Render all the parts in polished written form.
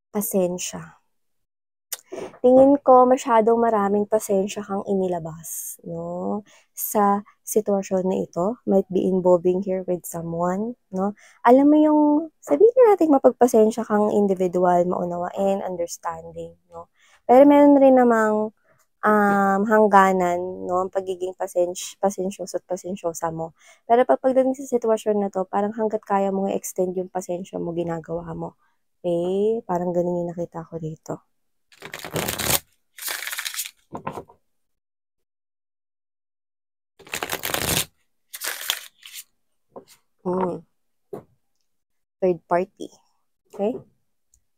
Pasensya. Tingin ko masyadong maraming pasensya kang inilabas, no? Sa sitwasyon na ito, might be involving here with someone, no? Alam mo yung, sabihin na natin mapagpasensya kang individual, maunawain, understanding, no? Pero meron rin namang hangganan, no? Ang pagiging pasensyoso at pasensyosa mo. Pero pagdating sa sitwasyon na to, parang hanggat kaya mong i-extend yung pasensya mo, ginagawa mo. Okay? Parang ganun yung nakita ko dito. Third party. Okay?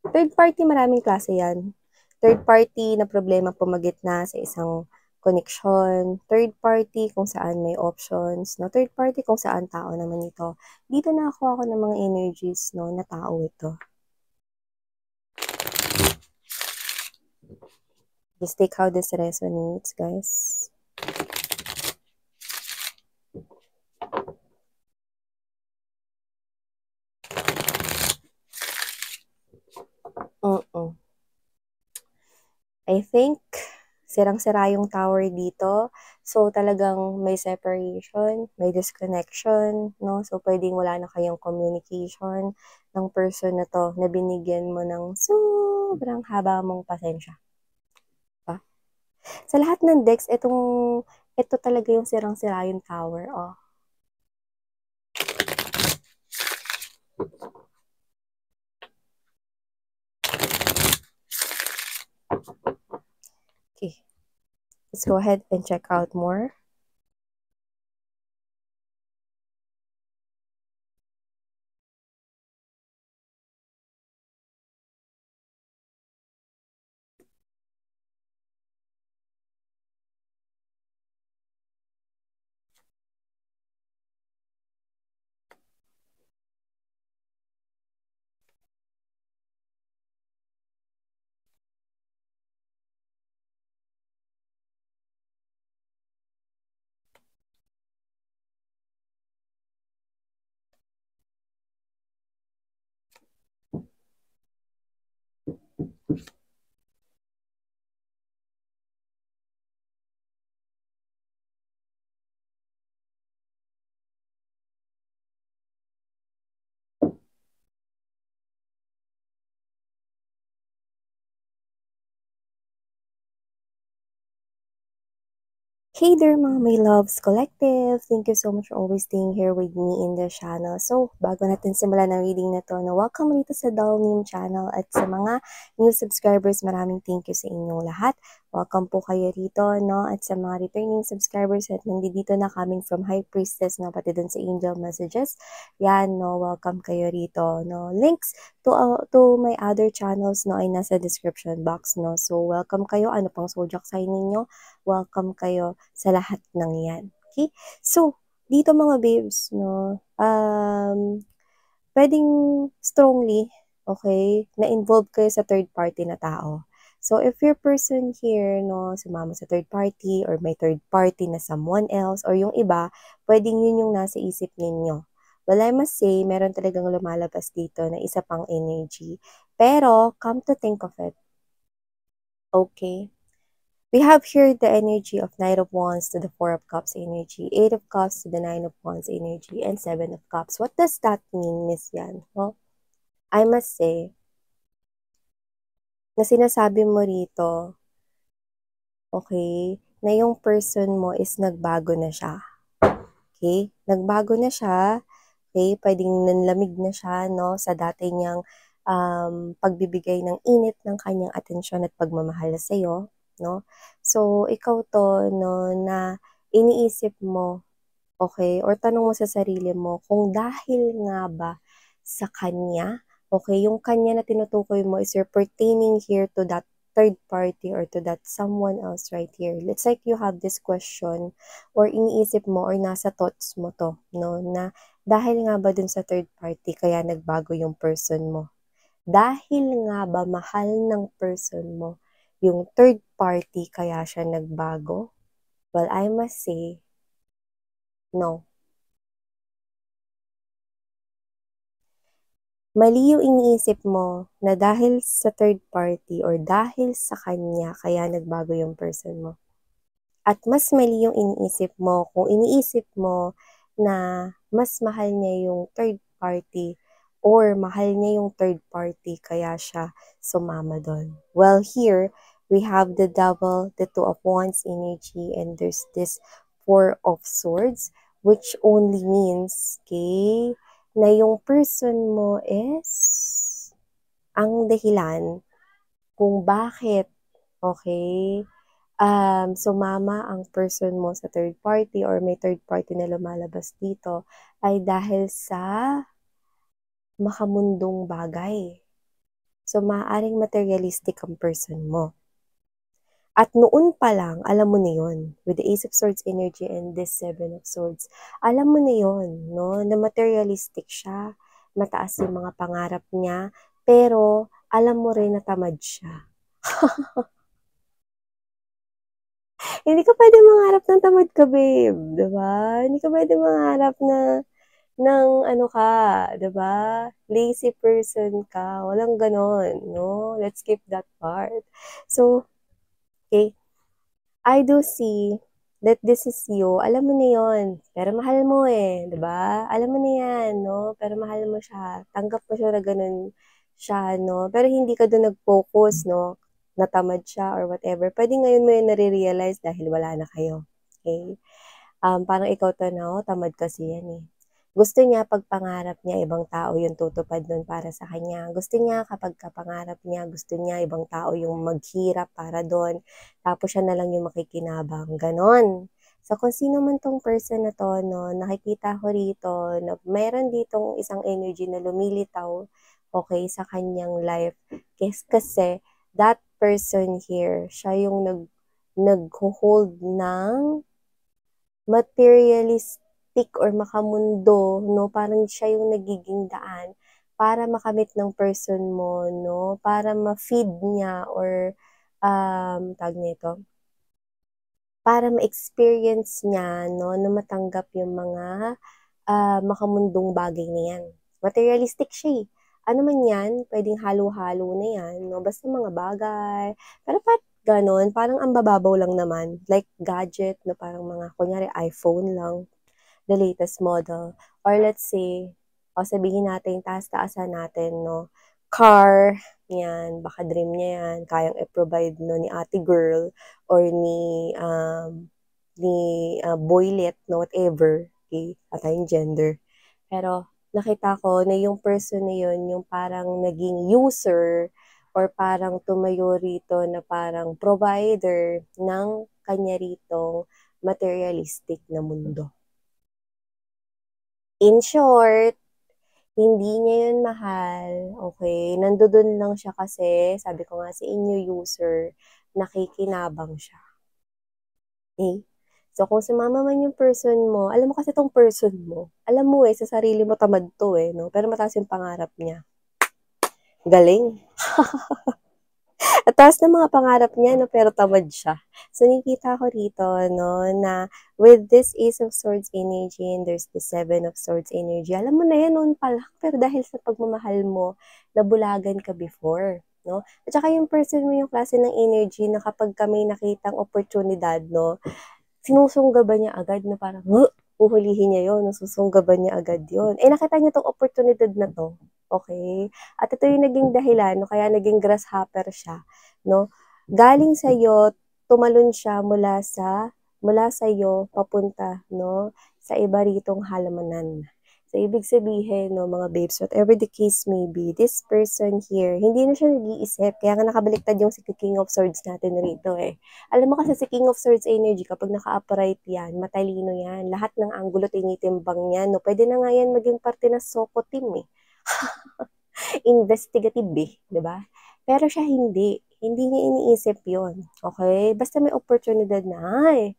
Third party, maraming klase yan. Third party na problema pumagitna sa isang connection. Third party kung saan may options. No? Third party kung saan tao naman ito. Dito na ako ng mga energies, no, na tao ito. Just take how this resonates, guys. I think sirang-sira yung tower dito. So, talagang may separation, may disconnection, no? So, pwedeng wala na kayong communication ng person na to na binigyan mo ng sobrang haba mong pasensya. Diba? Sa lahat ng decks, ito talaga yung sirang-sira yung tower, oh. Okay. Let's go ahead and check out more. Hey there mga my loves collective! Thank you so much for always staying here with me in the channel. So, bago natin simulan ang reading na to, welcome dito sa Dalnim channel at sa mga new subscribers, maraming thank you sa inyong lahat. Welcome po kayo rito, no? At sa mga returning subscribers at nandito na coming from High Priestess, no? Pati dun sa Angel Messages. Yan, no? Welcome kayo rito, no? Links to my other channels, no? Ay nasa description box, no? So, welcome kayo. Ano pang zodiac sign ninyo? Welcome kayo sa lahat ng yan. Okay? So, dito mga babes, no, pwedeng strongly, okay, na-involve kayo sa third party na tao. So, if your person here, no, sumama sa third party or may third party na someone else or yung iba, pwedeng yun yung nasa isip ninyo. Well, I must say, meron talagang lumalabas dito na isa pang energy. Pero, come to think of it, okay, we have here the energy of Knight of Wands to the Four of Cups energy, Eight of Cups to the Nine of Wands energy, and Seven of Cups. What does that mean, Miss Yan? Well, I must say, na sinasabi mo rito, okay, na yung person mo is nagbago na siya. Okay? Nagbago na siya. Okay? Pwedeng nanlamig na siya, no, sa dati niyang pagbibigay ng init ng kanyang atensyon at pagmamahal sa iyo, no? So, ikaw to, no, na iniisip mo, okay, or tanong mo sa sarili mo, kung dahil nga ba sa kanya, okay, yung kanya na tinutukoy mo is you're pertaining here to that third party or to that someone else right here. It's like you have this question or iniisip mo or nasa thoughts mo to, no, na dahil nga ba dun sa third party kaya nagbago yung person mo? Dahil nga ba mahal ng person mo yung third party kaya siya nagbago? Well, I must say, no. Mali yung iniisip mo na dahil sa third party or dahil sa kanya kaya nagbago yung person mo. At mas mali yung iniisip mo kung iniisip mo na mas mahal niya yung third party or mahal niya yung third party kaya siya sumama doon. Well, here, we have the double, the two of wands energy, and there's this four of swords, which only means, okay, na yung person mo is ang dahilan kung bakit, okay, sumama ang person mo sa third party or may third party na lumalabas dito ay dahil sa makamundong bagay. So, maaaring materialistic ang person mo. At noon pa lang, alam mo na yun, with the Ace of Swords energy and this Seven of Swords, alam mo na yun, no, na materialistic siya, mataas yung mga pangarap niya, pero alam mo rin na tamad siya. Hindi ka pwede mangarap ng tamad ka, babe. Diba? Hindi ka pwede mangarap na ng ano ka, diba? Lazy person ka. Walang ganon, no? Let's skip that part. So, okay, I do see that this is you. Alam mo na yun. Pero mahal mo eh, diba? Alam mo na yan, no? Pero mahal mo siya. Tanggap mo siya na ganun siya, no? Pero hindi ka doon nag-focus, no? Natamad siya or whatever. Pwede ngayon mo yun nare-realize dahil wala na kayo. Okay? Parang ikaw to na, oh, tamad kasi yan eh. Gusto niya pag pangarap niya, ibang tao yung tutupad nun para sa kanya. Gusto niya kapag kapangarap niya, gusto niya ibang tao yung maghirap para doon. Tapos siya na lang yung makikinabang. Ganon. So kung sino man tong person na to, no, nakikita ko rito na mayroon ditong isang energy na lumilitaw, okay, sa kanyang life. Kasi that person here, siya yung nag-hold ng materialistic or makamundo, no? Parang siya yung nagiging daan para makamit ng person mo, no? Para ma-feed niya or tag nito, para ma-experience niya, no, na matanggap yung mga makamundong bagay na yan. Materialistic siya eh. Ano man yan, pwedeng halo-halo na yan, no? Basta mga bagay. Pero ganon, parang ang bababaw lang naman. Like gadget, no? Parang mga, kunyari, iPhone lang, the latest model. Or let's say, o sabihin natin, taas-taasan natin, no? Car, yan, baka dream niya yan, kayang i-provide, no, ni ate girl, or ni boylet, no, whatever, okay, at yung gender. Pero, nakita ko na yung person na yun, yung parang naging user, or parang tumayo rito na parang provider ng kanya ritong materialistic na mundo. In short, hindi niya yun mahal, okay? Nandoon lang siya kasi, sabi ko nga sa inyo, user, nakikinabang siya. Okay? So, kung sumama man yung person mo, alam mo kasi tong person mo, alam mo eh, sa sarili mo tamad to eh, no? Pero mataas yung pangarap niya. Galing. At taas ng mga pangarap niya, no? Pero tamad siya. So, nakikita ko rito, no, na with this Ace of Swords energy and there's the Seven of Swords energy, alam mo na yan noon pa lang, pero dahil sa pagmamahal mo, nabulagan ka before, no? At saka yung person mo, yung klase ng energy na kapag kami nakitang oportunidad, no, sinusunggaban niya agad na parang, uhulihin niya yun, susunggaban niya agad yun. Eh, nakita niya tong oportunidad na to, okay? At ito yung naging dahilan, no, kaya naging grasshopper siya, no? Galing sa'yo, tumalon siya mula sa'yo, papunta, no, sa iba ritong halamanan. So, ibig sabihin, no, mga babes, whatever the case may be, this person here, hindi na siya nag-iisip. Kaya nga nakabaliktad yung si King of Swords natin rito eh. Alam mo kasi si King of Swords energy, kapag naka-upright yan, matalino yan. Lahat ng angulo tinitimbang yan. No? Pwede na nga yan maging parte ng Soko team eh. Investigative eh, di ba? Pero siya hindi. Hindi niya iniisip yon. Okay? Basta may oportunidad na, ay,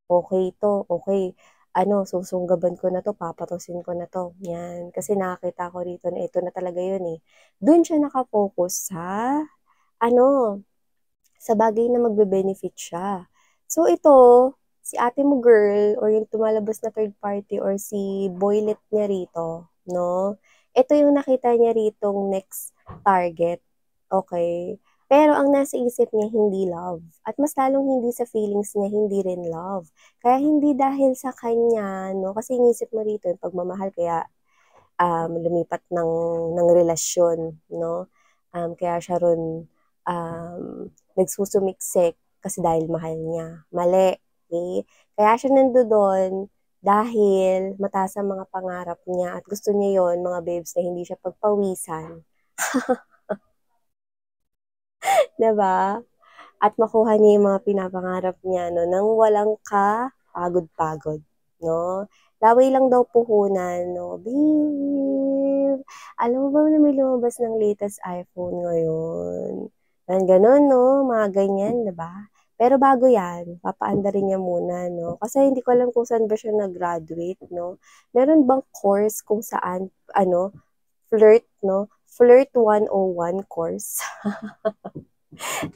okay to, okay. Ano, susunggaban ko na to, papatusin ko na to. Yan. Kasi nakakita ko rito na ito na talaga yun eh. Doon siya nakafocus sa, ano, sa bagay na magbe-benefit siya. So ito, si ate mo girl, or yung tumalabas na third party, or si boylet niya rito, no? ito yung nakita niya ritong next target. Okay? Pero ang nasa isip niya, hindi love. At mas lalong hindi sa feelings niya, hindi rin love. Kaya hindi dahil sa kanya, no? Kasi inisip mo rito yung pagmamahal, kaya lumipat ng relasyon, no? Kaya siya ron nagsusumiksik kasi dahil mahal niya. Mali. Okay? Kaya siya nandoon dahil mataas ang mga pangarap niya at gusto niya yon mga babes, na hindi siya pagpawisan. 'Di ba? At makuha niya yung mga pinapangarap niya, no, nang walang kapagod-pagod, no? Laway lang daw puhunan, no? Babe, alam mo ba na may lumabas ng latest iPhone ngayon? Ganun, no? Mga ganyan, 'di ba? Pero bago yan, papaandarin niya muna, no? Kasi hindi ko alam kung saan ba siya nag-graduate, no? Meron bang course kung saan, flirt, no? Flirt 101 course.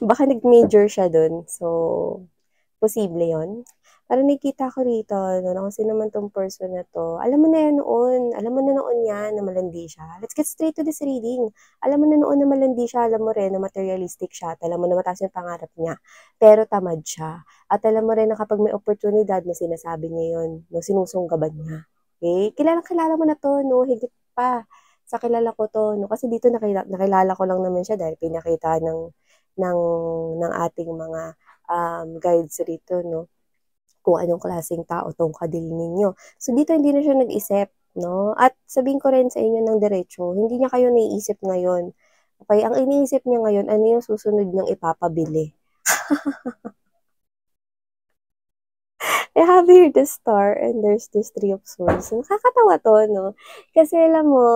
Baka nag-major siya dun. So, posible yon. Pero nakita ko rito, no, kung sino man tong person na to, alam mo na yan noon. Alam mo na noon yan na malandi siya. Let's get straight to this reading. Alam mo na noon na malandi siya. Alam mo rin na materialistic siya. At alam mo na mataas yung pangarap niya. Pero tamad siya. At alam mo rin na kapag may oportunidad na sinasabi niya yun, no, sinusunggaban niya. Okay? Kilala mo na to, no? Higit pa sa kilala ko to, no? Kasi dito nakilala ko lang naman siya dahil pinakita ng ng ating mga guides rito, no? Kung anong klaseng tao tong kadil ninyo. So, dito hindi na siya nag-isip, no? At sabihin ko rin sa inyo ng diretso, hindi niya kayo naiisip ngayon. Okay, ang iniisip niya ngayon, ano yung susunod niyang ipapabili. I have here the star and there's this three of swords. Nakakatawa to, no? Kasi alam mo,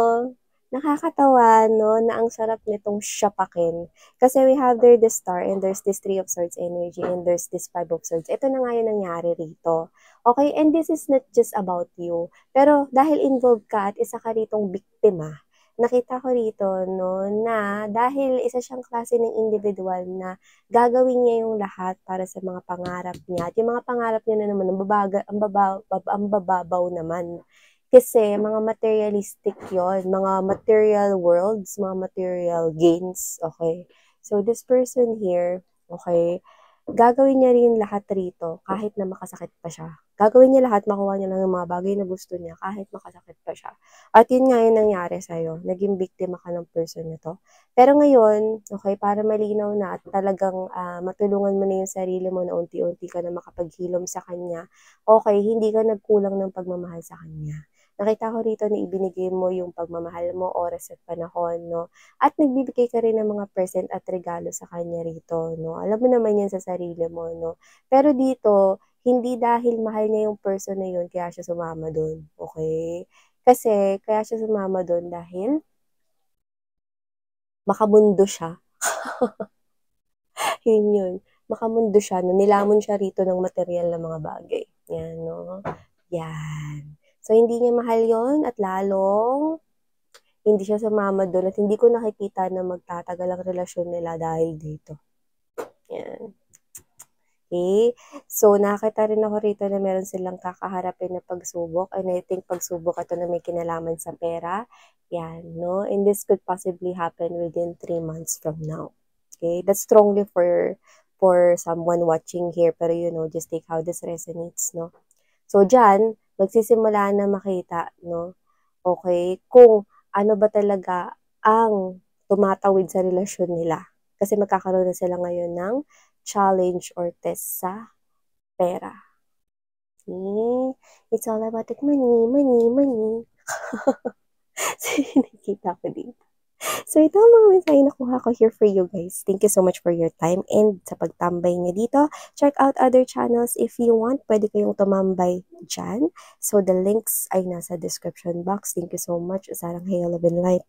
nakakatawa, no, na ang sarap nitong syapakin. Kasi we have there the star and there's this three of swords energy and there's this five of swords. Ito na nga yung nangyari rito. Okay, and this is not just about you. Pero dahil involved ka at isa ka ritong biktima, nakita ko rito, no, na dahil isa siyang klase ng individual na gagawin niya yung lahat para sa mga pangarap niya. At yung mga pangarap niya na naman, ang bababaw naman. Kasi mga materialistic yon, mga material worlds, mga material gains, okay? So, this person here, okay, gagawin niya rin lahat rito kahit na makasakit pa siya. Gagawin niya lahat, makuha niya lang yung mga bagay na gusto niya kahit makasakit pa siya. At yun nga yung nangyari sa'yo. Naging biktima ka ng person na to. Pero ngayon, okay, para malinaw na at talagang matulungan mo na yung sarili mo na unti-unti ka na makapaghilom sa kanya, okay, hindi ka nagkulang ng pagmamahal sa kanya. Nakita ko rito na ibinigay mo yung pagmamahal mo, oras at panahon, no? At nagbibigay ka rin ng mga present at regalo sa kanya rito, no? Alam mo naman yan sa sarili mo, no? Pero dito, hindi dahil mahal niya yung person na yun, kaya siya sumama doon, okay? Kasi, kaya siya sumama doon dahil makamundo siya. Yun. Makamundo siya, no? Nilamon siya rito ng material na mga bagay. Yan, no? Yan. So, hindi niya mahal yon at lalong hindi siya sumama doon at hindi ko nakikita na magtatagal ang relasyon nila dahil dito. Yan. Okay? So, nakakita rin ako rito na meron silang kakaharapin na pagsubok. And I think pagsubok ito na may kinalaman sa pera. Yan, no? And this could possibly happen within 3 months from now. Okay? That's strongly for someone watching here. Pero just take how this resonates, no? So, dyan, magsisimula na makita, no? Okay? Kung ano ba talaga ang tumatawid sa relasyon nila. Kasi magkakaroon na sila ngayon ng challenge or test sa pera. Okay? It's all about the money. So, nakikita ko dito. So, ito ang mga mensahe na kuha ko here for you guys. Thank you so much for your time and sa pagtambay niyo dito. Check out other channels if you want. Pwede kayong tumambay dyan. So, the links ay nasa description box. Thank you so much. Sarang Hail Love and Light.